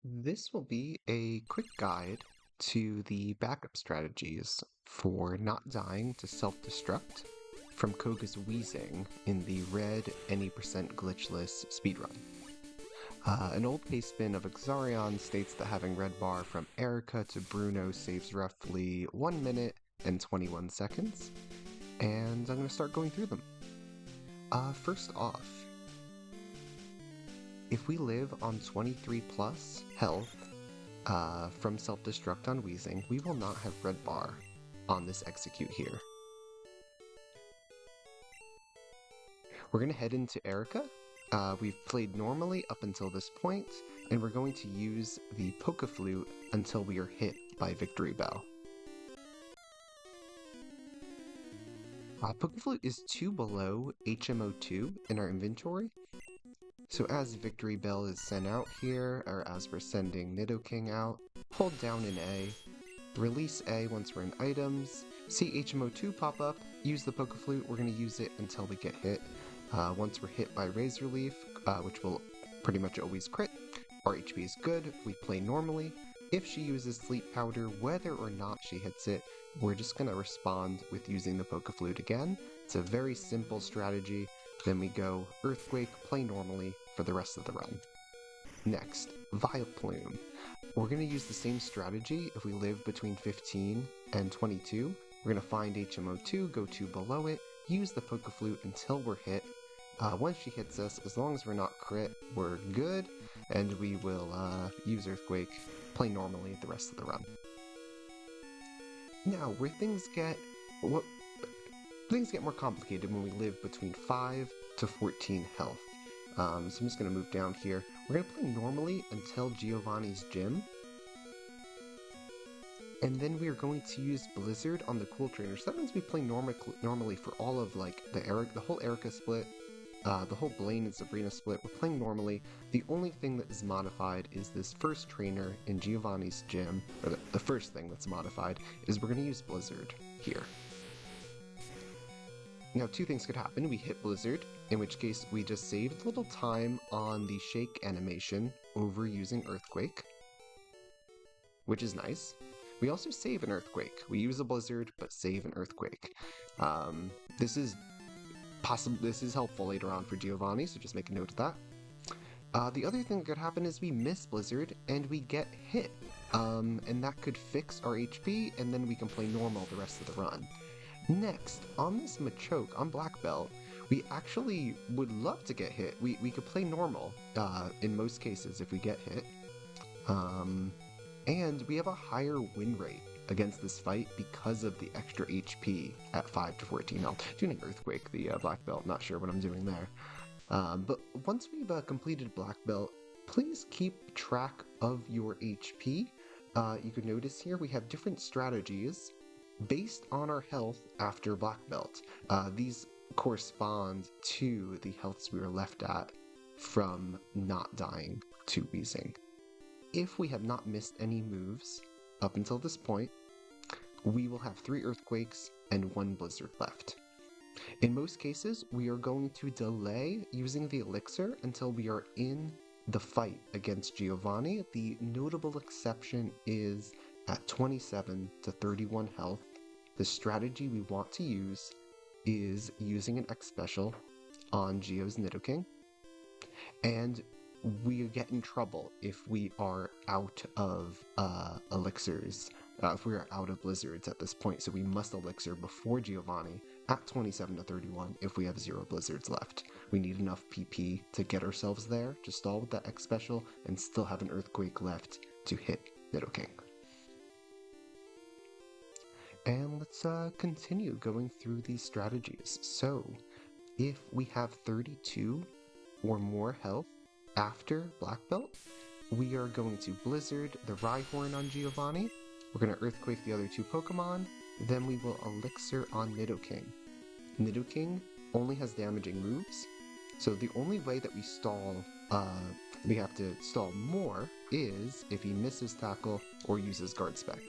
This will be a quick guide to the backup strategies for not dying to self-destruct from Koga's wheezing in the red any percent glitchless speedrun. An old pastebin of Exarion states that having red bar from Erica to Bruno saves roughly 1 minute and 21 seconds, and I'm going to start going through them. First off, if we live on 23 plus health from self-destruct on wheezing, we will not have red bar on this execute here. We're going to head into Erica. We've played normally up until this point, and we're going to use the Poke Flute until we are hit by Victory Bell. Poke Flute is 2 below HMO2 in our inventory. So as Victory Bell is sent out here, or as we're sending Nidoking out, hold down in A, release A once we're in items, see HMO2 pop up, use the Poke Flute, we're going to use it until we get hit. Once we're hit by Razor Leaf, which will pretty much always crit, our HP is good, we play normally. If she uses Sleep Powder, whether or not she hits it, we're just going to respond with using the Poke Flute again. It's a very simple strategy. Then we go Earthquake, play normally for the rest of the run. Next, Vileplume. We're going to use the same strategy if we live between 15 and 22. We're going to find HMO2, go 2 below it, use the Poke Flute until we're hit. Once she hits us, as long as we're not crit, we're good, and we will use Earthquake, play normally the rest of the run. Now, where things get more complicated when we live between 5 to 14 health. So I'm just going to move down here. We're going to play normally until Giovanni's gym. And then we are going to use Blizzard on the Cool Trainer. So that means we play normally for all of like the whole Erica split, the whole Blaine and Sabrina split. We're playing normally. The only thing that is modified is this first trainer in Giovanni's gym, or the first thing that's modified is we're going to use Blizzard here. Now, 2 things could happen. We hit Blizzard, in which case we just saved a little time on the Shake animation over using Earthquake, which is nice. We also save an Earthquake. We use a Blizzard, but save an Earthquake. This is helpful later on for Giovanni, so just make a note of that. The other thing that could happen is we miss Blizzard and we get hit, and that could fix our HP, and then we can play normal the rest of the run. Next, on this Machoke, on Black Belt, we actually would love to get hit. We could play normal in most cases if we get hit. And we have a higher win rate against this fight because of the extra HP at 5 to 14 health. Doing Earthquake, the Black Belt, not sure what I'm doing there. But once we've completed Black Belt, please keep track of your HP. You can notice here we have different strategies based on our health after Black Belt. These correspond to the healths we were left at from not dying to wheezing. If we have not missed any moves up until this point, we will have 3 Earthquakes and 1 Blizzard left. In most cases, we are going to delay using the Elixir until we are in the fight against Giovanni. The notable exception is at 27 to 31 health. The strategy we want to use is using an X special on Gio's Nidoking, and we get in trouble if we are out of elixirs, if we are out of blizzards at this point, so we must elixir before Giovanni at 27 to 31 if we have 0 blizzards left. We need enough PP to get ourselves there, to stall with that X special, and still have an Earthquake left to hit Nidoking. And let's continue going through these strategies. So, if we have 32 or more health after Black Belt, we are going to Blizzard the Rhyhorn on Giovanni, we're going to Earthquake the other 2 Pokemon, then we will Elixir on Nidoking. Nidoking only has damaging moves, so the only way that we stall, we have to stall more is if he misses Tackle or uses Guard Spec.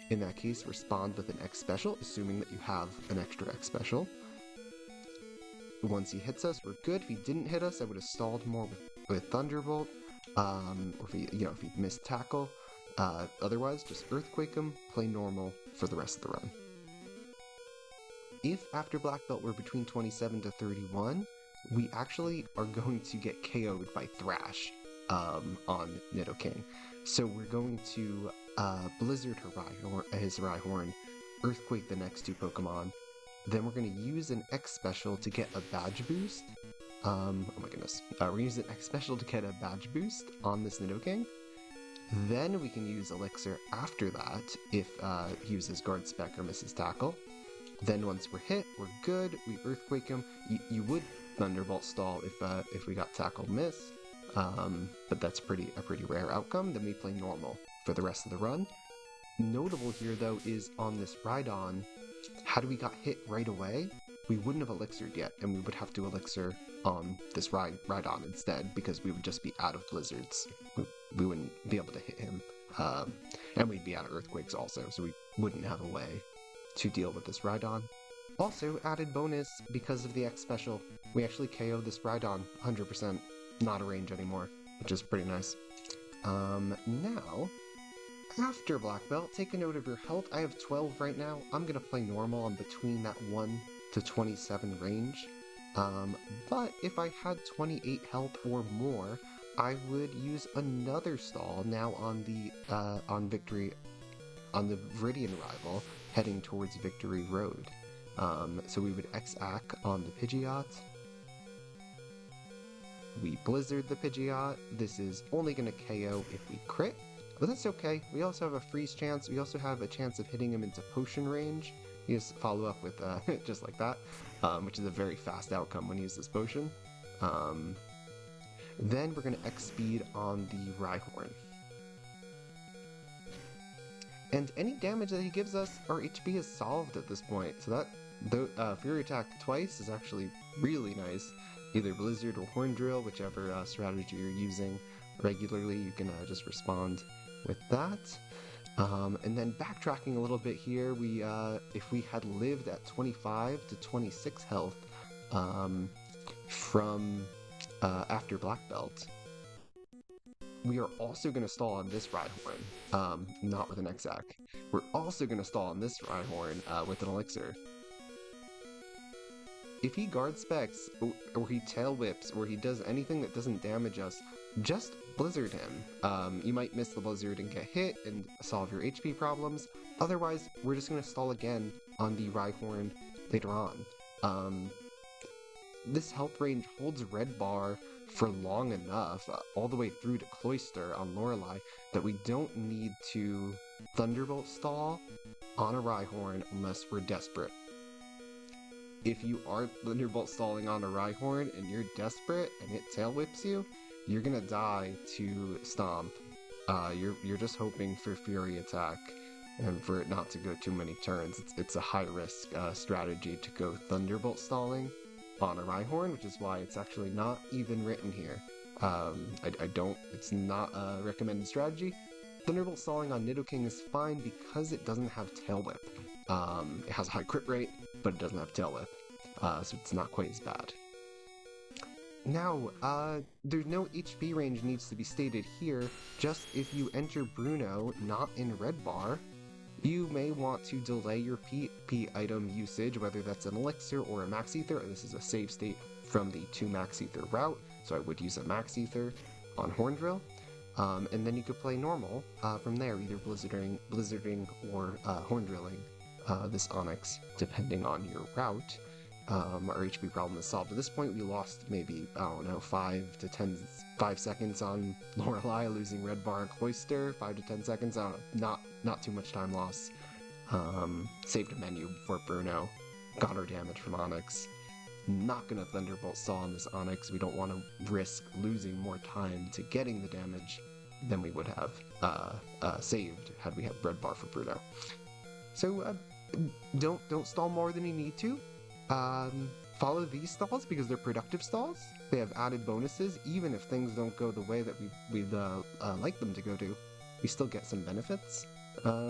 In that case, respond with an X special, assuming that you have an extra X special. Once he hits us, we're good. If he didn't hit us, I would have stalled more with Thunderbolt. or if he missed tackle. Otherwise, just Earthquake him, play normal for the rest of the run. If after Black Belt we're between 27 to 31, we actually are going to get KO'd by Thrash on Nidoking. So we're going to Blizzard his Rhyhorn, Earthquake the next two Pokemon. Then we're going to use an X special to get a badge boost. Oh my goodness. We're going to use an X special to get a badge boost on this Nidoking. Then we can use Elixir after that if he uses Guard Spec or misses tackle. Then once we're hit, we're good. We Earthquake him. You would Thunderbolt stall if we got tackle miss, but that's a pretty rare outcome. Then we play normal for the rest of the run. Notable here though is on this Rhydon, had we got hit right away, we wouldn't have Elixired yet, and we would have to Elixir on this Rhydon instead because we would just be out of Blizzards. We wouldn't be able to hit him, and we'd be out of Earthquakes also, so we wouldn't have a way to deal with this Rhydon. Also, added bonus, because of the X special, we actually KO this Rhydon 100%, not a range anymore, which is pretty nice. Now, after Black Belt, take a note of your health. I have 12 right now. I'm going to play normal on between that 1 to 27 range. But if I had 28 health or more, I would use another stall now on the Viridian rival, heading towards Victory Road. So we would X-Ac on the Pidgeot. We Blizzard the Pidgeot. This is only going to KO if we crit, but that's okay. We also have a freeze chance. We also have a chance of hitting him into potion range. You just follow up with just like that, which is a very fast outcome when you use this potion. Then we're going to X-Speed on the Rhyhorn. And any damage that he gives us, our HP is solved at this point. So that Fury Attack twice is actually really nice. Either Blizzard or Horn Drill, whichever strategy you're using regularly, you can just respond with that. And then backtracking a little bit here, if we had lived at 25 to 26 health from after Black Belt, we are also going to stall on this Rhyhorn, not with an X-Ac. We're also going to stall on this Rhyhorn with an Elixir. If he Guard Specs, or he Tail Whips, or he does anything that doesn't damage us, just Blizzard him. You might miss the Blizzard and get hit and solve your HP problems. Otherwise, we're just going to stall again on the Rhyhorn later on. This health range holds Red Bar for long enough, all the way through to Cloyster on Lorelei, that we don't need to Thunderbolt stall on a Rhyhorn unless we're desperate. If you are Thunderbolt stalling on a Rhyhorn and you're desperate and it Tail Whips you, you're gonna die to Stomp. You're just hoping for Fury Attack and for it not to go too many turns. It's a high risk strategy to go Thunderbolt stalling on a Rhyhorn, which is why it's actually not even written here. It's not a recommended strategy. Thunderbolt stalling on Nidoking is fine because it doesn't have Tail Whip. It has a high crit rate, but it doesn't have Tail Whip, so it's not quite as bad. Now, there's no HP range needs to be stated here, just if you enter Bruno not in Red Bar, you may want to delay your PP item usage, whether that's an Elixir or a Max Ether. This is a save state from the 2 Max Ether route, so I would use a Max Ether on Horn Drill. And then you could play normal from there, either Blizzarding or Horn Drilling this Onix, depending on your route. Our HP problem is solved. At this point, we lost maybe, I don't know, 5 seconds on Lorelei, losing Red Bar and Cloyster, 5 to 10 seconds, I don't know, not too much time loss. Saved a menu for Bruno, got our damage from Onix. Not gonna Thunderbolt stall on this Onix. We don't want to risk losing more time to getting the damage than we would have saved had we had Red Bar for Bruno. So don't stall more than you need to. Follow these stalls because they're productive stalls. They have added bonuses. Even if things don't go the way that we'd like them to go to, we still get some benefits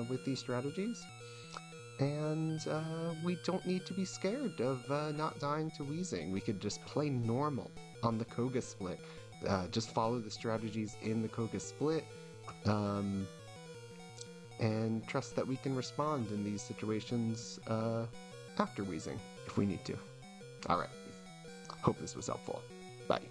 with these strategies. And we don't need to be scared of not dying to Wheezing. We could just play normal on the Koga split just follow the strategies in the Koga split, and trust that we can respond in these situations after wheezing if we need to. Alright, hope this was helpful. Bye.